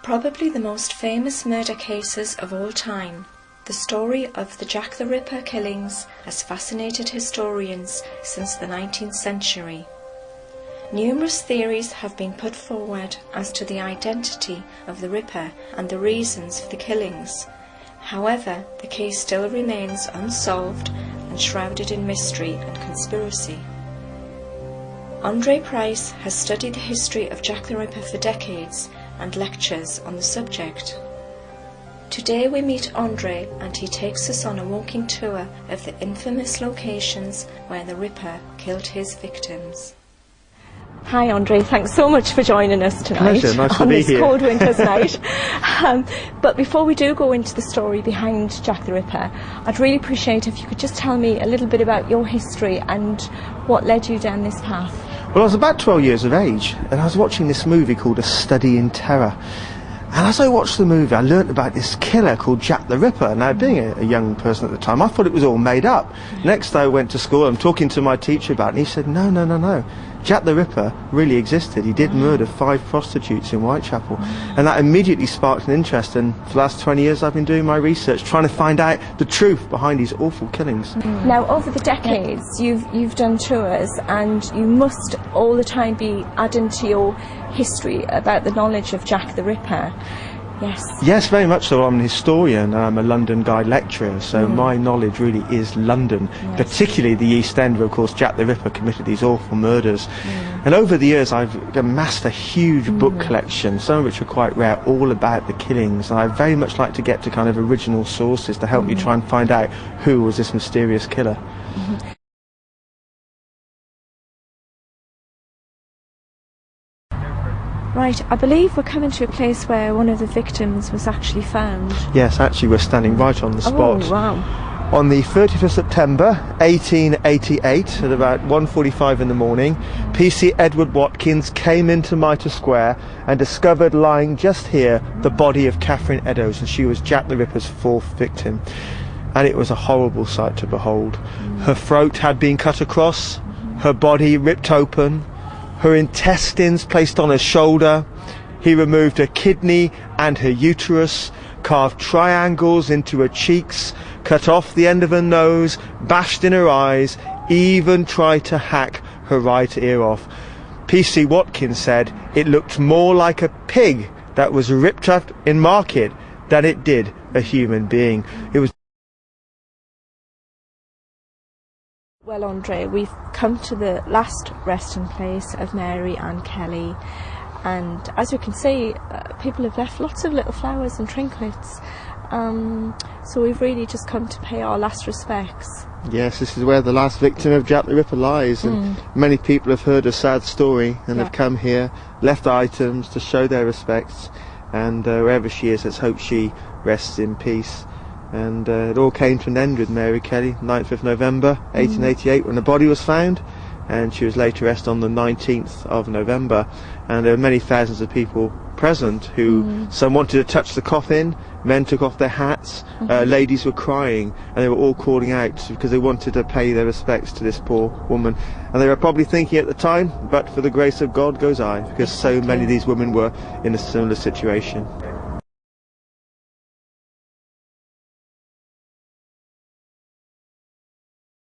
Probably the most famous murder cases of all time, the story of the Jack the Ripper killings has fascinated historians since the 19th century. Numerous theories have been put forward as to the identity of the Ripper and the reasons for the killings. However, the case still remains unsolved and shrouded in mystery and conspiracy. Andre Price has studied the history of Jack the Ripper for decades and lectures on the subject. Today we meet Andre and he takes us on a walking tour of the infamous locations where the Ripper killed his victims. Hi Andre, thanks so much for joining us tonight. Pleasure, nice to on be this here. cold winter's night. But before we do go into the story behind Jack the Ripper, I'd really appreciate if you could just tell me a little bit about your history and what led you down this path. Well, I was about 12 years of age and I was watching this movie called A Study in Terror. And as I watched the movie, I learnt about this killer called Jack the Ripper. Now, being a young person at the time, I thought it was all made up. Next day I went to school, I'm talking to my teacher about it, and he said, no. Jack the Ripper really existed. He did murder 5 prostitutes in Whitechapel. And that immediately sparked an interest, and for the last 20 years I've been doing my research, trying to find out the truth behind these awful killings. Now, over the decades, you've done tours, and you must all the time be adding to your history about the knowledge of Jack the Ripper. Yes, very much so. I'm an historian and I'm a London guide lecturer, so my knowledge really is London, particularly the East End, where of course Jack the Ripper committed these awful murders. And over the years I've amassed a huge book collection, some of which are quite rare, all about the killings, and I very much like to get to kind of original sources to help you try and find out who was this mysterious killer. Right, I believe we're coming to a place where one of the victims was actually found. Yes, actually we're standing right on the spot. Oh, wow. On the 30th of September 1888 at about 1:45 in the morning, PC Edward Watkins came into Mitre Square and discovered lying just here the body of Catherine Eddowes, and she was Jack the Ripper's 4th victim. And it was a horrible sight to behold. Her throat had been cut across, her body ripped open, her intestines placed on her shoulder. He removed her kidney and her uterus, carved triangles into her cheeks, cut off the end of her nose, bashed in her eyes, even tried to hack her right ear off. PC Watkins said it looked more like a pig that was ripped up in market than it did a human being. It was. Well, Andre, we've come to the last resting place of Mary and Kelly, and as you can see, people have left lots of little flowers and trinkets, so we've really just come to pay our last respects. Yes, this is where the last victim of Jack the Ripper lies, and many people have heard a sad story and have come here, left items to show their respects, and wherever she is, let's hope she rests in peace. And it all came to an end with Mary Kelly, 9th of November 1888, when the body was found, and she was laid to rest on the 19th of November. And there were many thousands of people present who, some wanted to touch the coffin, men took off their hats, ladies were crying, and they were all calling out because they wanted to pay their respects to this poor woman. And they were probably thinking at the time, but for the grace of God goes I, because so many of these women were in a similar situation.